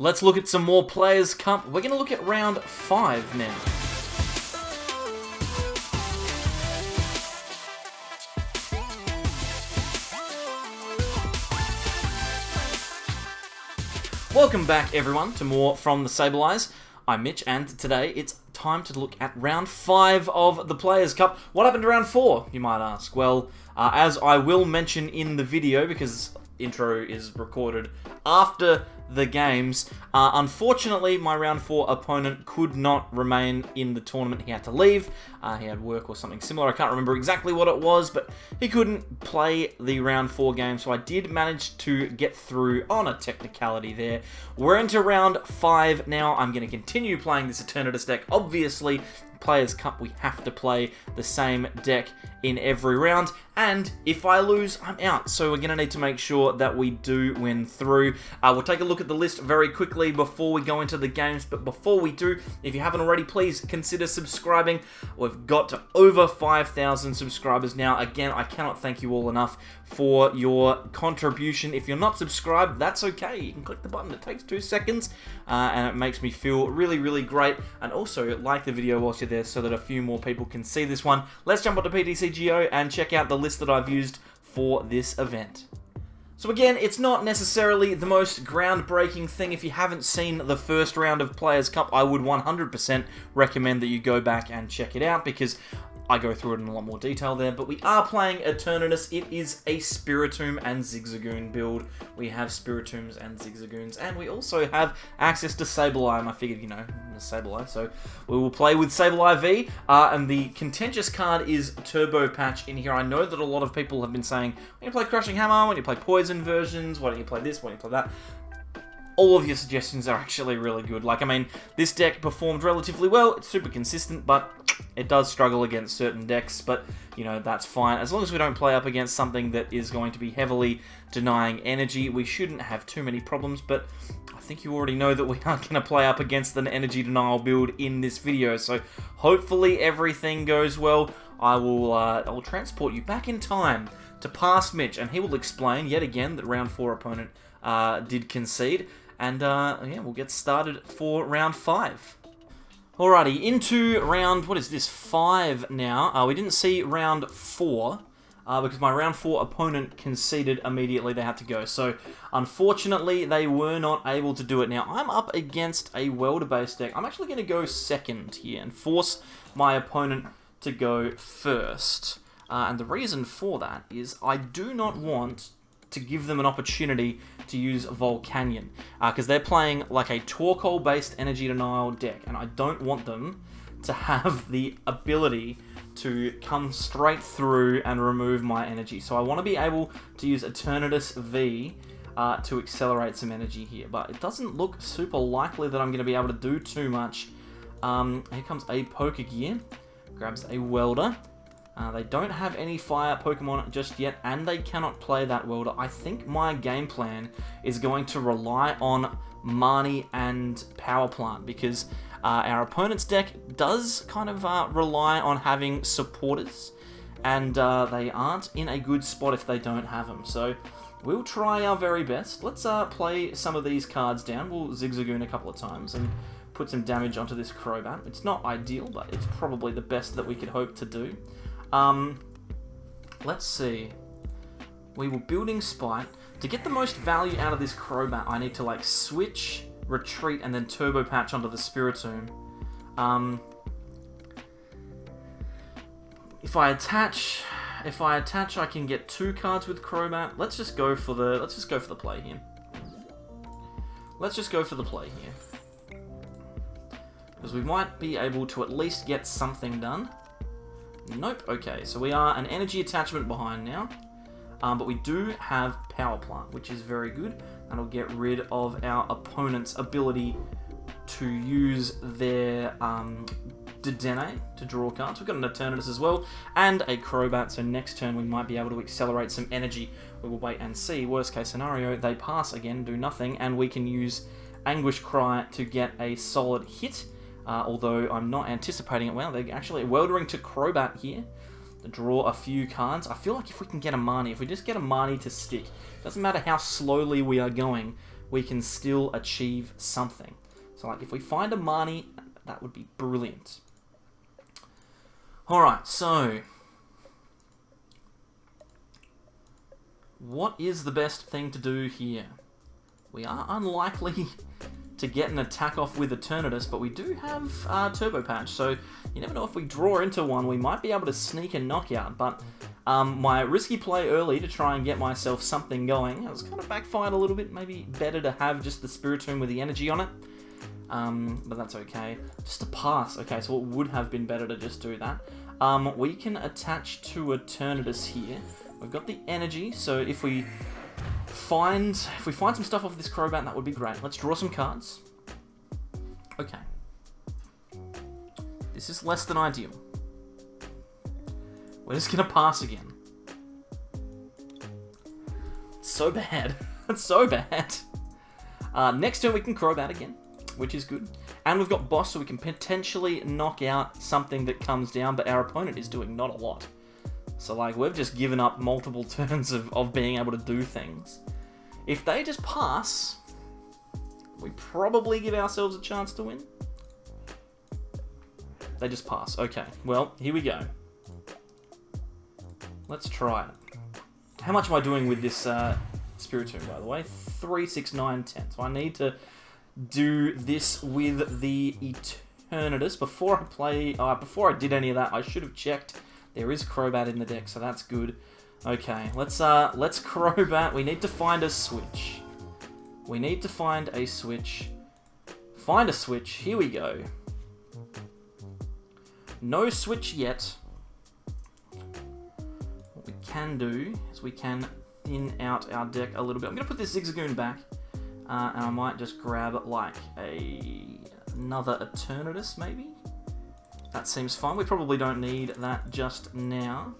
Let's look at some more Players' Cup. We're going to look at round 5 now. Welcome back, everyone, to more from the Sableye. I'm Mitch, and today it's time to look at round 5 of the Players' Cup. What happened to round 4, you might ask? Well, as I will mention in the video, because intro is recorded after the games, unfortunately my round 4 opponent could not remain in the tournament. He had to leave. He had work or something similar. I can't remember exactly what it was, but he couldn't play the round 4 game, so I did manage to get through on a technicality there. We're into round 5 now. I'm going to continue playing this Eternatus deck. Obviously, Players' Cup, we have to play the same deck in every round, and if I lose, I'm out. So we're going to need to make sure that we do win through. We'll take a look at the list very quickly before we go into the games, but before we do, if you haven't already, please consider subscribing. We've got to over 5,000 subscribers now. Again, I cannot thank you all enough for your contribution. If you're not subscribed, that's okay. You can click the button. It takes 2 seconds, and it makes me feel really, really great. And also, like the video whilst you're there so that a few more people can see this one. Let's jump onto PTCGO and check out the list that I've used for this event. So again, it's not necessarily the most groundbreaking thing. If you haven't seen the first round of Players' Cup, I would 100% recommend that you go back and check it out, because I go through it in a lot more detail there. But we are playing Eternatus. It is a Spiritomb and Zigzagoon build. We have Spiritombs and Zigzagoons, and we also have access to Sableye. And I figured, you know, Sableye, so we will play with Sableye V. And the contentious card is Turbo Patch in here. I know that a lot of people have been saying, when you play Crushing Hammer, when you play Poison versions, why don't you play this, why don't you play that? All of your suggestions are actually really good. Like, I mean, this deck performed relatively well. It's super consistent, but it does struggle against certain decks. But, you know, that's fine. As long as we don't play up against something that is going to be heavily denying energy, we shouldn't have too many problems. But I think you already know that we aren't going to play up against an energy denial build in this video. So hopefully everything goes well. I will transport you back in time to past Mitch, and he will explain yet again that round 4 opponent did concede. And yeah, we'll get started for round 5. Alrighty, into round, what is this, 5 now. We didn't see round 4, because my round 4 opponent conceded immediately. They had to go. So, unfortunately, they were not able to do it. Now, I'm up against a welder-based deck. I'm actually going to go second here and force my opponent to go first. And the reason for that is I do not want to give them an opportunity to use Volcanion, because they're playing like a Torkoal based energy denial deck, and I don't want them to have the ability to come straight through and remove my energy. So I want to be able to use Eternatus V to accelerate some energy here, but it doesn't look super likely that I'm going to be able to do too much. Here comes a Pokegear, grabs a Welder. They don't have any fire Pokemon just yet, and they cannot play that Welder. I think my game plan is going to rely on Marnie and Power Plant, because our opponent's deck does kind of rely on having supporters, and they aren't in a good spot if they don't have them. So we'll try our very best. Let's play some of these cards down. We'll Zigzagoon a couple of times and put some damage onto this Crobat. It's not ideal, but it's probably the best that we could hope to do. Let's see. We were building Spite. To get the most value out of this Crobat, I need to, like, switch, retreat, and then Turbo Patch onto the Spiritomb. If I attach, I can get 2 cards with Crobat. Let's just go for the play here. Let's just go for the play here, because we might be able to at least get something done. Nope. Okay, so we are an energy attachment behind now, but we do have Power Plant, which is very good. That'll get rid of our opponent's ability to use their DAA to draw cards. We've got an Eternatus as well, and a Crobat, so next turn we might be able to accelerate some energy. We will wait and see. Worst case scenario, they pass again, do nothing, and we can use Anguish Cry to get a solid hit. Although I'm not anticipating it. Well, they're actually weldering to Crobat here to draw a few cards. I feel like if we can get a Marnie, if we just get a Marnie to stick, doesn't matter how slowly we are going, we can still achieve something. So like if we find a Marnie, that would be brilliant. Alright, so what is the best thing to do here? We are unlikely to get an attack off with Eternatus, but we do have Turbo Patch, so you never know, if we draw into one, we might be able to sneak a knockout, but my risky play early to try and get myself something going has kind of backfired a little bit. Maybe better to have just the Spiritomb with the energy on it, but that's okay. Just a pass. Okay, so it would have been better to just do that. We can attach to Eternatus here. We've got the energy, so if we find some stuff off this Crobat, that would be great. Let's draw some cards. Okay. This is less than ideal. We're just gonna pass again. It's so bad. It's so bad. Next turn we can Crobat again, which is good. And we've got Boss, so we can potentially knock out something that comes down, but our opponent is doing not a lot. So like, we've just given up multiple turns of being able to do things. If they just pass, we probably give ourselves a chance to win. They just pass. Okay, well, here we go. Let's try it. How much am I doing with this Spiritomb, by the way? 3, 6, 9, 10. So I need to do this with the Eternatus. Before I did any of that, I should have checked. There is Crobat in the deck, so that's good. Okay, let's Crobat. We need to find a switch. We need to find a switch. Find a switch. Here we go. No switch yet. What we can do is we can thin out our deck a little bit. I'm going to put this Zigzagoon back, and I might just grab like another Eternatus maybe. That seems fine. We probably don't need that just now.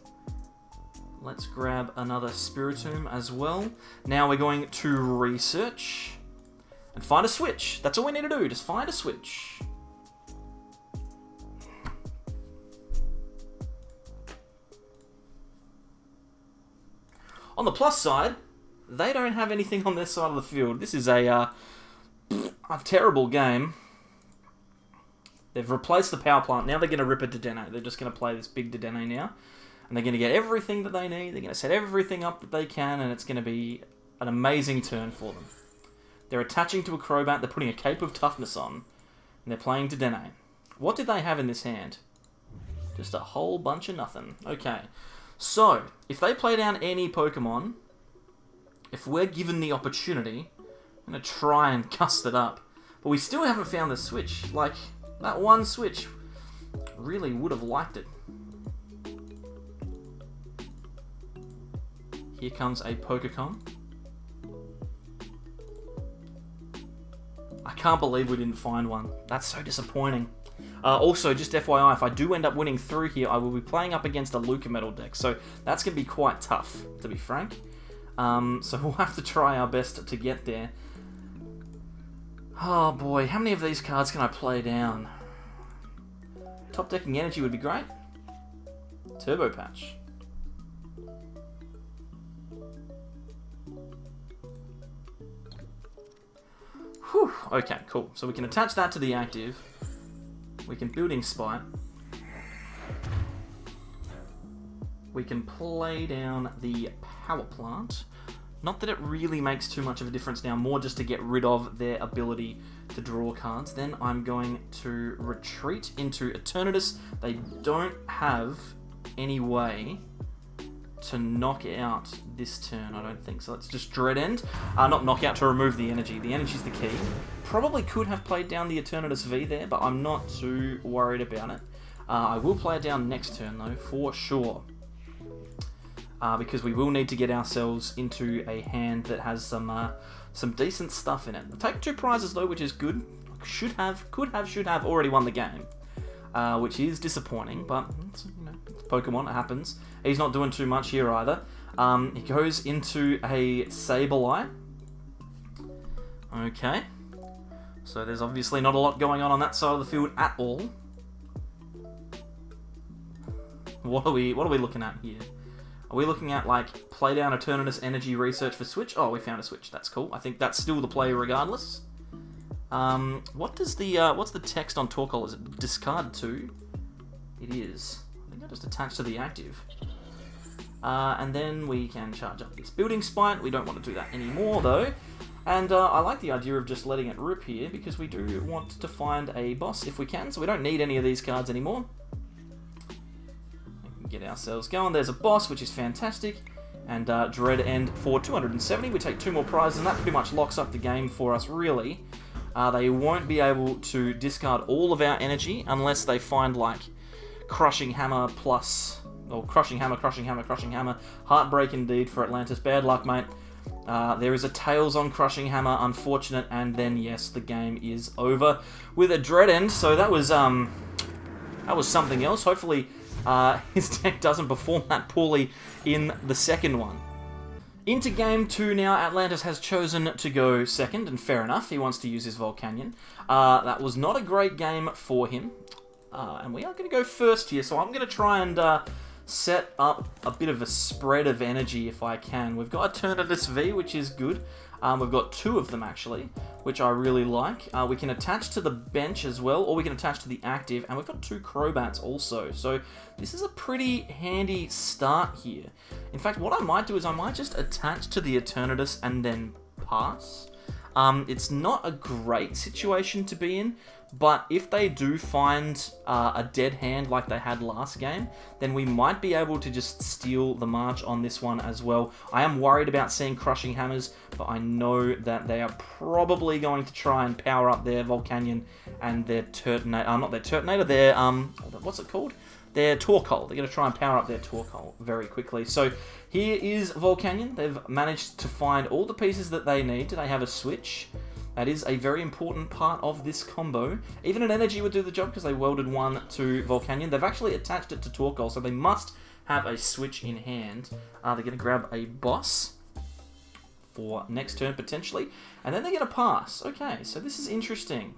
Let's grab another Spiritomb as well. Now we're going to research and find a switch. That's all we need to do. Just find a switch. On the plus side, they don't have anything on their side of the field. This is a terrible game. They've replaced the Power Plant. Now they're going to rip a DAA. They're just going to play this big DAA now. And they're going to get everything that they need. They're going to set everything up that they can. And it's going to be an amazing turn for them. They're attaching to a Crobat. They're putting a Cape of Toughness on. And they're playing DAA. What did they have in this hand? Just a whole bunch of nothing. Okay. So, if they play down any Pokemon, if we're given the opportunity, I'm going to try and cust it up. But we still haven't found the switch. Like, that one switch, really would have liked it. Here comes a Pokemon. I can't believe we didn't find one. That's so disappointing. Also, just FYI, if I do end up winning through here, I will be playing up against a Luca Metal deck, so that's going to be quite tough, to be frank. So we'll have to try our best to get there. Oh boy, how many of these cards can I play down? Top decking energy would be great. Turbo Patch. Whew, okay, cool. So we can attach that to the active. We can Building Spite. We can play down the Power Plant. Not that it really makes too much of a difference now, more just to get rid of their ability to draw cards. Then I'm going to retreat into Eternatus. They don't have any way to knock out this turn, I don't think. So let's just Dread End. Not knock out, to remove the energy. The energy's the key. Probably could have played down the Eternatus V there, but I'm not too worried about it. I will play it down next turn though, for sure. Because we will need to get ourselves into a hand that has some decent stuff in it. We'll take 2 prizes though, which is good. Should have already won the game, which is disappointing, but it's, you know, it's Pokemon, it happens. He's not doing too much here either. He goes into a Sableye. Okay, so there's obviously not a lot going on that side of the field at all. What are we looking at here? Are we looking at, like, play down Eternatus Energy research for Switch? Oh, we found a Switch. That's cool. I think that's still the play regardless. What does the, what's the text on Torkoal? Is it discard 2? It is. I think I just attach to the active. And then we can charge up this Building Spite. We don't want to do that anymore, though. And I like the idea of just letting it rip here, because we do want to find a boss if we can, so we don't need any of these cards anymore. Get ourselves going. There's a boss, which is fantastic. And Dread End for 270. We take 2 more prizes, and that pretty much locks up the game for us, really. They won't be able to discard all of our energy unless they find, like, Crushing Hammer plus... or Crushing Hammer, Crushing Hammer, Crushing Hammer. Heartbreak indeed for Atlantis. Bad luck, mate. There is a Tails on Crushing Hammer, unfortunate, and then, yes, the game is over with a Dread End. So that was something else. Hopefully... his deck doesn't perform that poorly in the second one. Into game 2 now. Atlantis has chosen to go second, and fair enough, he wants to use his Volcanion. That was not a great game for him, and we are going to go first here, so I'm going to try and set up a bit of a spread of energy if I can. We've got Eternatus V, which is good. We've got 2 of them, actually, which I really like. We can attach to the bench as well, or we can attach to the active, and we've got 2 Crobats also. So this is a pretty handy start here. In fact, what I might do is I might just attach to the Eternatus and then pass. It's not a great situation to be in, but if they do find a dead hand like they had last game, then we might be able to just steal the march on this one as well. I am worried about seeing Crushing Hammers, but I know that they are probably going to try and power up their Volcanion and their Turtonator, not their Turtonator, their, what's it called? Their Torkoal. They're going to try and power up their Torkoal very quickly. So here is Volcanion. They've managed to find all the pieces that they need. Do they have a switch? That is a very important part of this combo. Even an energy would do the job because they welded one to Volcanion. They've actually attached it to Torkoal, so they must have a switch in hand. They're going to grab a boss for next turn, potentially. And then they're going to pass. Okay, so this is interesting.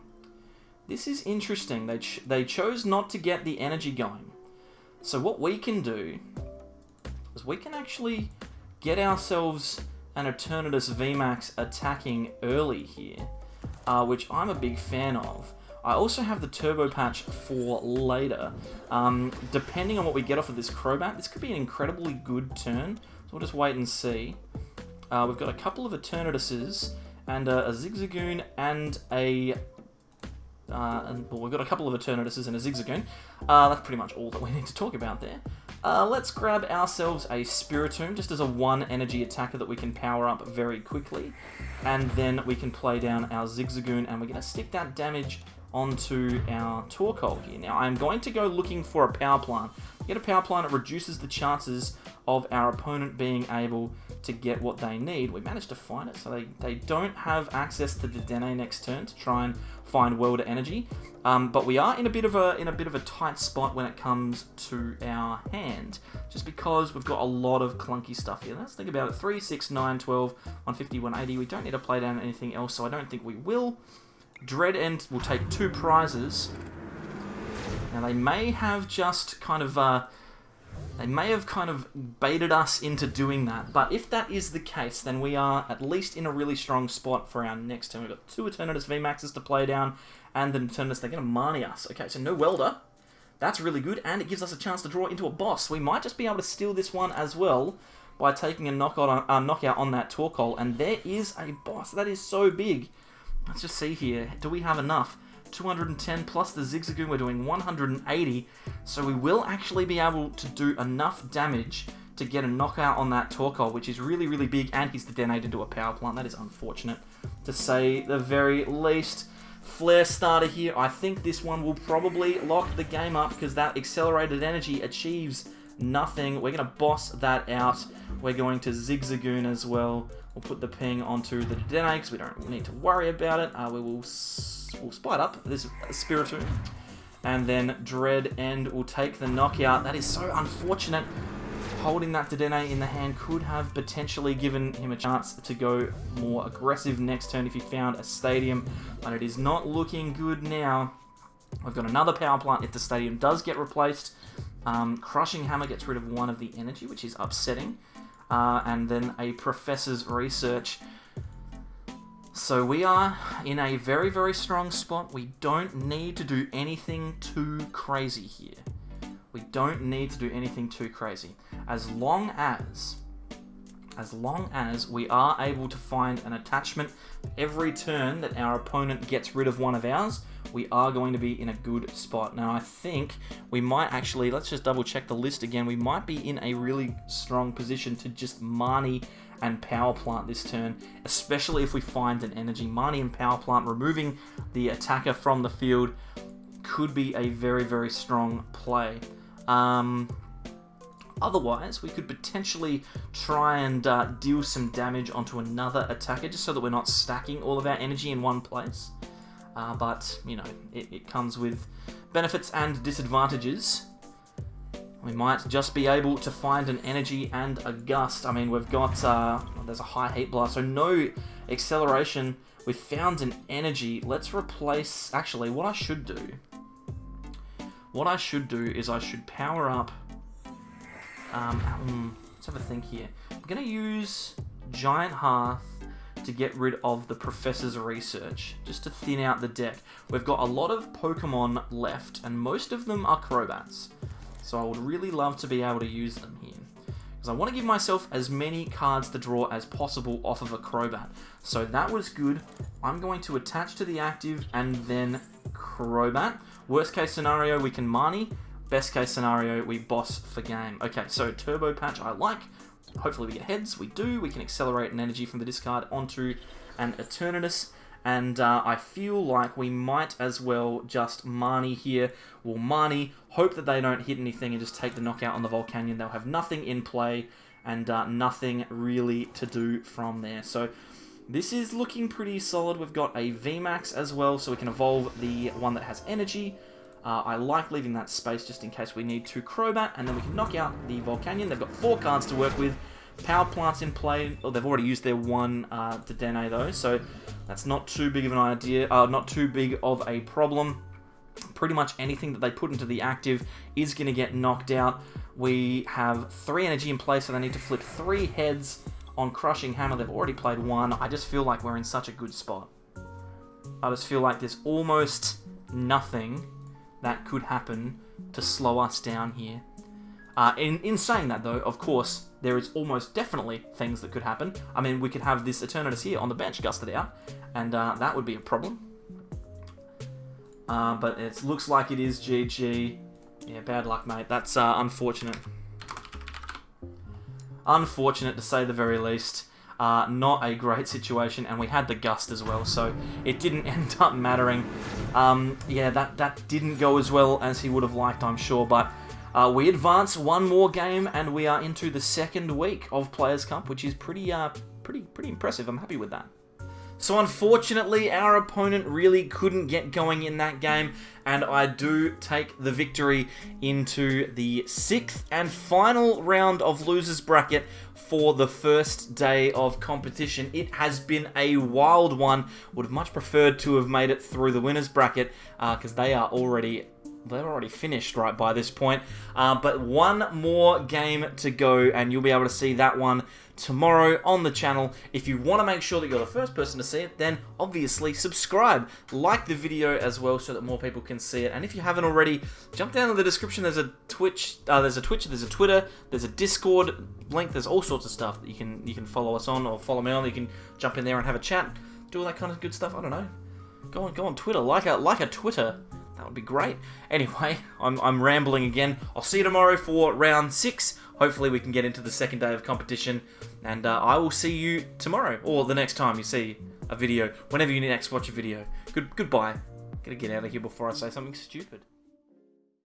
This is interesting. They chose not to get the energy going. So what we can do is we can actually get ourselves an Eternatus VMAX attacking early here, which I'm a big fan of. I also have the Turbo Patch for later. Depending on what we get off of this Crobat, this could be an incredibly good turn, so we'll just wait and see. We've got a couple of Eternatuses, and a Zigzagoon, and a... well, we've got a couple of Eternatuses and a Zigzagoon. That's pretty much all that we need to talk about there. Let's grab ourselves a Spiritomb, just as a 1 energy attacker that we can power up very quickly. And then we can play down our Zigzagoon, and we're going to stick that damage onto our Torkoal here. Now, I'm going to go looking for a Power Plant. Get a Power Plant, it reduces the chances of our opponent being able to get what they need. We managed to find it, so they don't have access to the DAA next turn to try and find Welder Energy. But we are in a bit of a tight spot when it comes to our hand, just because we've got a lot of clunky stuff here. Let's think about it. 3, 6, 9, 12, 150, 180. We don't need to play down anything else, so I don't think we will. Dread End will take 2 prizes. Now they may have just kind of baited us into doing that, but if that is the case, then we are at least in a really strong spot for our next turn. We've got 2 Eternatus VMAXs to play down, and the Eternatus, they're going to Marnie us. Okay, so no Welder. That's really good, and it gives us a chance to draw into a boss. We might just be able to steal this one as well by taking a knockout on that Torkoal, and there is a boss. That is so big. Let's just see here. Do we have enough? 210 plus the Zigzagoon, we're doing 180, so we will actually be able to do enough damage to get a knockout on that Torkoal, which is really, really big, and he's the detonated to a Power Plant. That is unfortunate, to say the very least. Flare starter here. I think this one will probably lock the game up because that accelerated energy achieves nothing. We're going to boss that out. We're going to Zigzagoon as well. We'll put the ping onto the DAA because we don't need to worry about it. We'll spite up this Spiritomb. And then Dread End will take the knockout. That is so unfortunate. Holding that DAA in the hand could have potentially given him a chance to go more aggressive next turn if he found a Stadium. But it is not looking good now. We've got another Power Plant if the Stadium does get replaced. Crushing Hammer gets rid of one of the energy, which is upsetting. And then a Professor's Research. So we are in a very, very strong spot. We don't need to do anything too crazy here. We don't need to do anything too crazy. As long as we are able to find an attachment every turn that our opponent gets rid of one of ours, we are going to be in a good spot. Now, I think we might actually, let's just double check the list again, we might be in a really strong position to just Marnie and Power Plant this turn, especially if we find an energy. Marnie and Power Plant removing the attacker from the field could be a very, very strong play. Otherwise, we could potentially try and deal some damage onto another attacker just so that we're not stacking all of our energy in one place. But, you know, it comes with benefits and disadvantages. We might just be able to find an energy and a gust. I mean, we've got, there's a high heat blast, so no acceleration. We found an energy. Let's replace, actually, what I should do is I should power up, let's have a think here. I'm going to use Giant Hearth to get rid of the Professor's Research, just to thin out the deck. We've got a lot of Pokemon left, and most of them are Crobats. So I would really love to be able to use them here, because I want to give myself as many cards to draw as possible off of a Crobat. So that was good. I'm going to attach to the active and then Crobat. Worst case scenario, we can Marnie. Best case scenario, we boss for game. Okay, so Turbo Patch I like. Hopefully we get heads. We do. We can accelerate an energy from the discard onto an Eternatus. And I feel like we might as well just Marnie here. We'll Marnie, hope that they don't hit anything and just take the knockout on the Volcanion. They'll have nothing in play and nothing really to do from there. So this is looking pretty solid. We've got a VMAX as well, so we can evolve the one that has energy. I like leaving that space just in case we need to Crobat, and then we can knock out the Volcanion. They've got 4 cards to work with. Power Plant's in play. Oh, they've already used their one DAA though, so that's not too big of an idea. Not too big of a problem. Pretty much anything that they put into the active is going to get knocked out. We have 3 energy in play, so they need to flip 3 heads on Crushing Hammer. They've already played 1. I just feel like we're in such a good spot. I just feel like there's almost nothing that could happen to slow us down here. In saying that though, of course, there is almost definitely things that could happen. I mean, we could have this Eternatus here on the bench gusted out, and that would be a problem. But it looks like it is GG. Yeah, bad luck, mate. That's unfortunate. Unfortunate, to say the very least. Not a great situation, and we had the gust as well, so it didn't end up mattering. Yeah, that didn't go as well as he would have liked, I'm sure, but we advance one more game, and we are into the second week of Players' Cup, which is pretty impressive. I'm happy with that. So unfortunately, our opponent really couldn't get going in that game, and I do take the victory into the 6th and final round of Losers Bracket for the first day of competition. It has been a wild one. Would have much preferred to have made it through the Winners Bracket, because they're already finished right by this point. But one more game to go, and you'll be able to see that one tomorrow on the channel. If you want to make sure that you're the first person to see it, then obviously subscribe. Like the video as well so that more people can see it. And if you haven't already, jump down in the description. There's a Twitch, there's a Twitter, there's a Discord link. There's all sorts of stuff that you can follow us on or follow me on. You can jump in there and have a chat, do all that kind of good stuff. I don't know. Go on Twitter, like a Twitter. That would be great. Anyway, I'm rambling again. I'll see you tomorrow for round 6. Hopefully we can get into the second day of competition. And I will see you tomorrow, or the next time you see a video, whenever you next watch a video. Goodbye. Gotta get out of here before I say something stupid.